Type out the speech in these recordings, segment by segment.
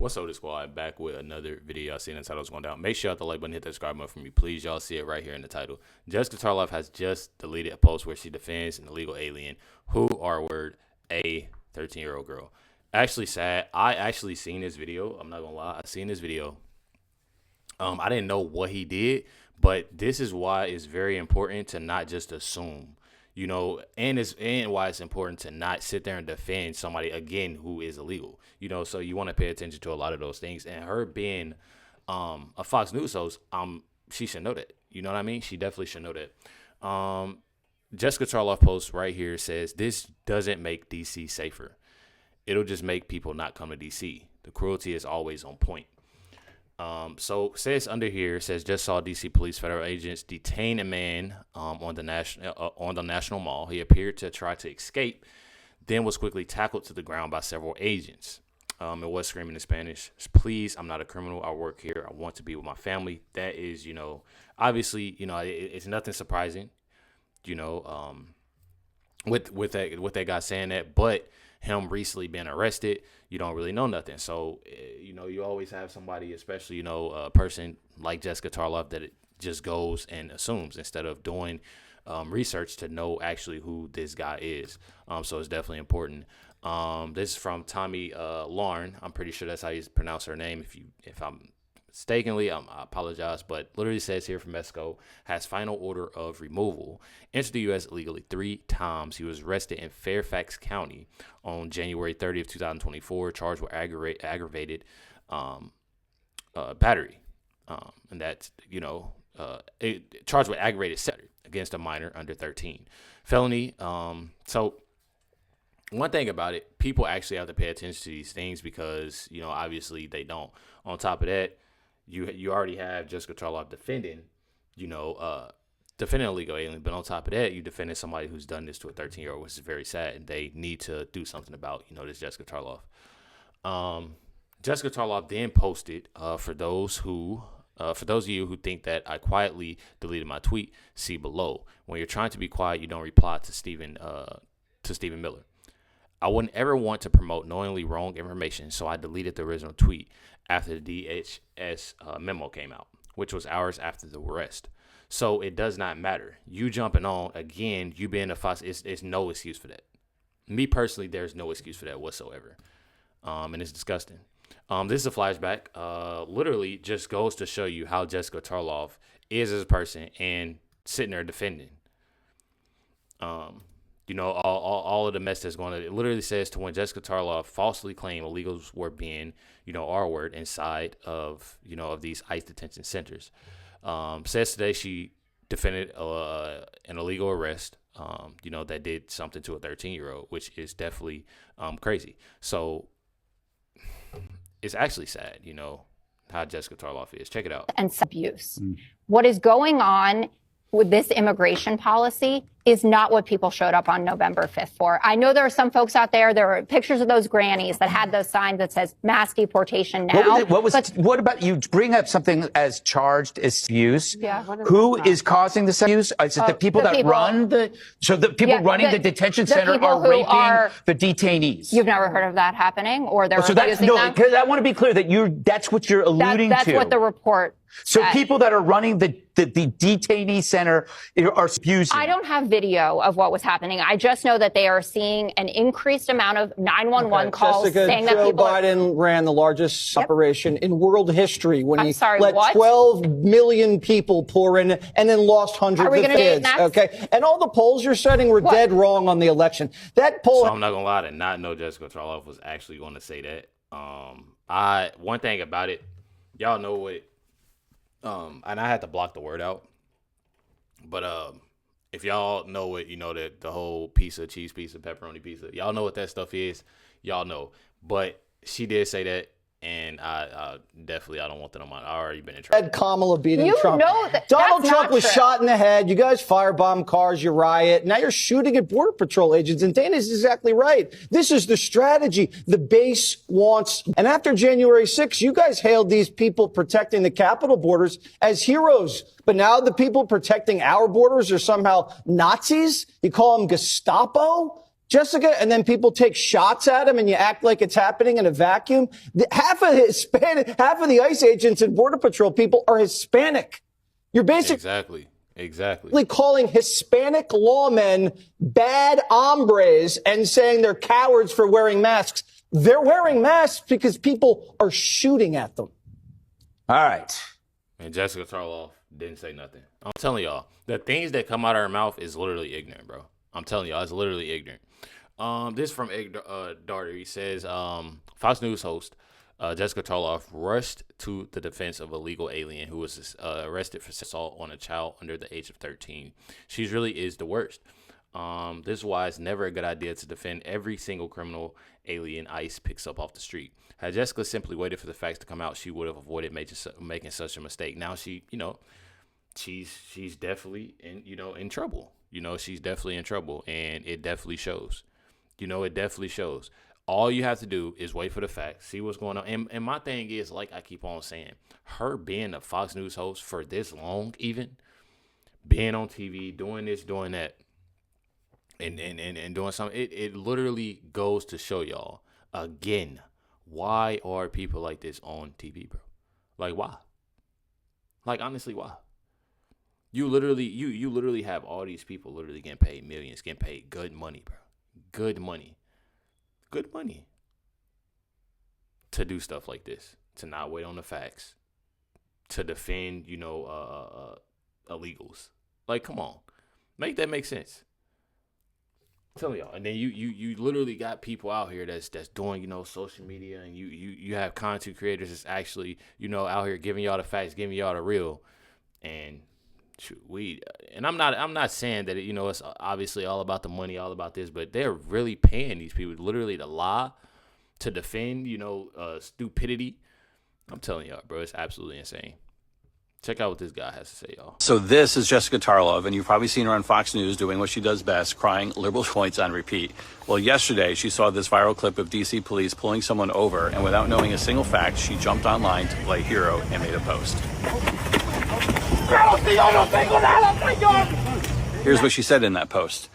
What's up, the squad? Back with another video. I seen the title's going down. Make sure you hit the like button, hit the subscribe button for me, please. Y'all see it right here in the title. Jessica Tarlov has just deleted a post where she defends an illegal alien who are a 13-year-old girl. Actually sad. I actually seen this video. I'm not gonna lie. I seen this video. I didn't know what he did, but this is why it's very important to not just assume. You know, and why it's important to not sit there and defend somebody, again, who is illegal. You know, so you want to pay attention to a lot of those things. And her being a Fox News host, she should know that. You know what I mean? She definitely should know that. Jessica Tarlov post right here says, "This doesn't make DC safer. It'll just make people not come to DC. The cruelty is always on point." So says under here, says, just saw DC police federal agents detain a man on the National Mall. He appeared to try to escape, then was quickly tackled to the ground by several agents. It was screaming in Spanish, "Please, I'm not a criminal. I work here. I want to be with my family." That is, you know, obviously, you know, it's nothing surprising, you know, with that guy saying that, but him recently being arrested, you don't really know nothing. So, you know, you always have somebody, especially, you know, a person like Jessica Tarlov, that it just goes and assumes instead of doing research to know actually who this guy is. So it's definitely important. This is from Tommy Lauren. I'm pretty sure that's how you pronounce her name. If I'm mistakenly, I apologize, but literally says here from Mexico, has final order of removal, entered the U.S. illegally 3 times. He was arrested in Fairfax County on January 30th, 2024, charged with aggravated battery. And that's, you know, charged with aggravated battery against a minor under 13. Felony. So one thing about it, people actually have to pay attention to these things because, you know, obviously they don't. On top of that, you already have Jessica Tarlov defending a legal alien, but on top of that, you defended somebody who's done this to a 13-year-old, which is very sad, and they need to do something about, you know, this Jessica Tarlov. Jessica Tarlov then posted, for those of you who think that I quietly deleted my tweet, see below. When you're trying to be quiet, you don't reply to Stephen Miller. I wouldn't ever want to promote knowingly wrong information, so I deleted the original tweet after the DHS memo came out, which was hours after the arrest. So it does not matter. You jumping on, again, you being a Fox, it's no excuse for that. Me personally, there's no excuse for that whatsoever. And it's disgusting. This is a flashback. Literally just goes to show you how Jessica Tarlov is as a person and sitting there defending. You know, all of the mess that's going on. It literally says, to when Jessica Tarlov falsely claimed illegals were being, you know, R-word inside of, you know, of these ICE detention centers. Says today she defended an illegal arrest, you know, that did something to a 13-year-old, which is definitely crazy. So it's actually sad, you know, how Jessica Tarlov is. Check it out. And abuse. What is going on with this immigration policy is not what people showed up on November 5th for. I know there are some folks out there are pictures of those grannies that had those signs that says mass deportation now. What about you bring up something as charged as abuse? Yeah. Who is causing this abuse? Is it the people running the detention center are raping the detainees? You've never heard of that happening, or they're abusing them? Because I want to be clear that that's what you're alluding to. That's what the report So people that are running the detainee center are abusing. I don't have video of what was happening. I just know that they are seeing an increased amount of 911 calls saying that people. Joe Biden ran the largest operation in world history when he let 12 million people pour in and then lost hundreds of kids. Okay, and all the polls you're setting were dead wrong on the election. That poll. So I'm not gonna lie, to not know Jessica Tarlov was actually going to say that. One thing about it, y'all know what. And I had to block the word out, but if y'all know what, you know, that the whole pizza, cheese pizza, pepperoni pizza, y'all know what that stuff is, y'all know. But she did say that, and I definitely, I don't want that on my. I already been in trouble. Kamala beating Trump. Know that Donald Trump was shot in the head. You guys firebomb cars, you riot. Now you're shooting at Border Patrol agents. And Dana's exactly right. This is the strategy the base wants. And after January 6th, you guys hailed these people protecting the Capitol borders as heroes. But now the people protecting our borders are somehow Nazis? You call them Gestapo? Jessica, and then people take shots at him and you act like it's happening in a vacuum. Half of the ICE agents and Border Patrol people are Hispanic. You're basically exactly calling Hispanic lawmen bad hombres and saying they're cowards for wearing masks. They're wearing masks because people are shooting at them. All right. And Jessica Tarlov didn't say nothing. I'm telling y'all, the things that come out of her mouth is literally ignorant, bro. I'm telling y'all, it's literally ignorant. This from Egg Darter. He says, Fox News host Jessica Tarlov rushed to the defense of a legal alien who was arrested for assault on a child under the age of 13. She really is the worst. This is why it's never a good idea to defend every single criminal alien ICE picks up off the street. Had Jessica simply waited for the facts to come out, she would have avoided making such a mistake. Now she, she's definitely in trouble. She's definitely in trouble, and it definitely shows. It definitely shows. All you have to do is wait for the facts, see what's going on. And my thing is, like I keep on saying, her being a Fox News host for this long, even being on TV, doing this, doing that, and doing something, it literally goes to show y'all again, why are people like this on TV, bro? Like, why? Like, honestly, why? You literally have all these people literally getting paid millions, getting paid good money, bro. Good money to do stuff like this, to not wait on the facts, to defend, illegals. Like, come on, make that make sense. I'm telling y'all. And then you literally got people out here that's doing, social media, and you have content creators that's actually, out here giving y'all the facts, giving y'all the real. And I'm not saying that it's obviously all about the money, all about this, but they're really paying these people literally to lie, to defend, stupidity. I'm telling y'all, bro, it's absolutely insane. Check out what this guy has to say, y'all. So this is Jessica Tarlov, and you've probably seen her on Fox News doing what she does best, crying liberal points on repeat. Well, yesterday she saw this viral clip of DC police pulling someone over, and without knowing a single fact, she jumped online to play hero and made a post. Here's what she said in that post.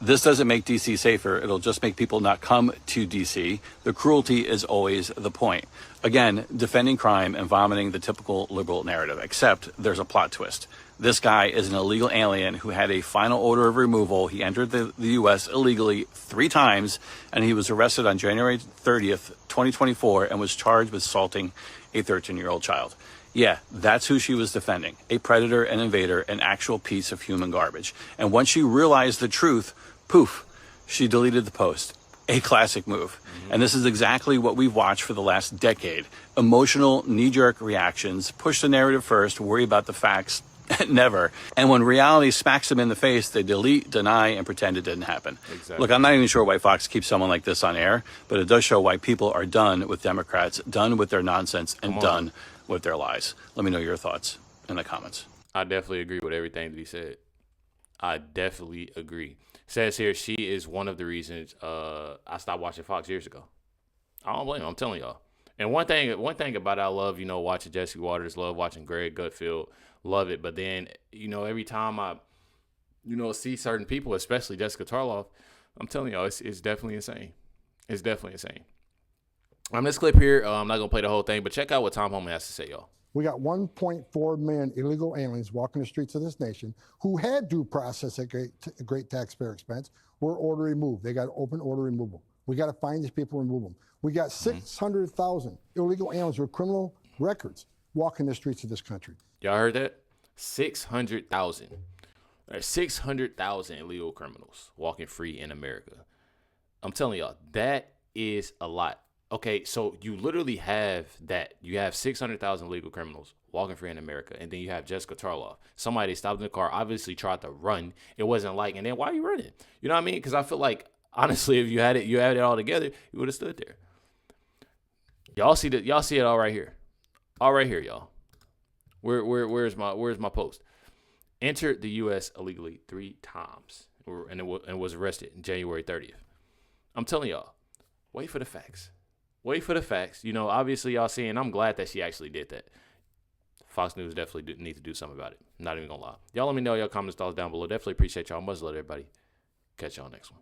This doesn't make DC safer. It'll just make people not come to DC. The cruelty is always the point. Again, defending crime and vomiting the typical liberal narrative, except there's a plot twist. This guy is an illegal alien who had a final order of removal. He entered the U.S. illegally 3 times, and he was arrested on January 30th, 2024, and was charged with assaulting a 13-year-old child. Yeah, that's who she was defending, a predator, an invader, an actual piece of human garbage. And once she realized the truth, poof, she deleted the post. A classic move. And this is exactly what we've watched for the last decade. Emotional, knee-jerk reactions, push the narrative first, worry about the facts, never. And when reality smacks them in the face, they delete, deny, and pretend it didn't happen. Exactly. Look, I'm not even sure why Fox keeps someone like this on air, but it does show why people are done with Democrats, done with their nonsense, and done with their lies. Let me know your thoughts in the comments. I definitely agree with everything that he said. I definitely agree. Says here she is one of the reasons I stopped watching Fox years ago. I don't blame him. I'm telling y'all. And one thing about it, I love, watching Jesse Waters, love watching Greg Gutfeld, love it. But then, every time I, see certain people, especially Jessica Tarlov, I'm telling y'all, it's definitely insane. It's definitely insane. This clip here, I'm not going to play the whole thing, but check out what Tom Homan has to say, y'all. We got 1.4 million illegal aliens walking the streets of this nation who had due process at great taxpayer expense, were order removed. They got open order removal. We got to find these people and remove them. We got 600,000 illegal aliens with criminal records walking the streets of this country. Y'all heard that? 600,000. There's 600,000 illegal criminals walking free in America. I'm telling y'all, that is a lot. Okay, so you literally have that. You have 600,000 legal criminals walking free in America, and then you have Jessica Tarlov. Somebody stopped in the car, obviously tried to run. It wasn't like, and then why are you running? You know what I mean? Because I feel like, honestly, if you had it all together, you would have stood there. Y'all see it all right here. All right here, y'all. Where's my post? Entered the U.S. illegally 3 times, and was arrested in January 30th. I'm telling y'all, wait for the facts. Wait for the facts. Obviously y'all seeing, I'm glad that she actually did that. Fox News definitely need to do something about it. I'm not even gonna lie. Y'all let me know your comments, thoughts down below. Definitely appreciate y'all. Much love, everybody. Catch y'all next one.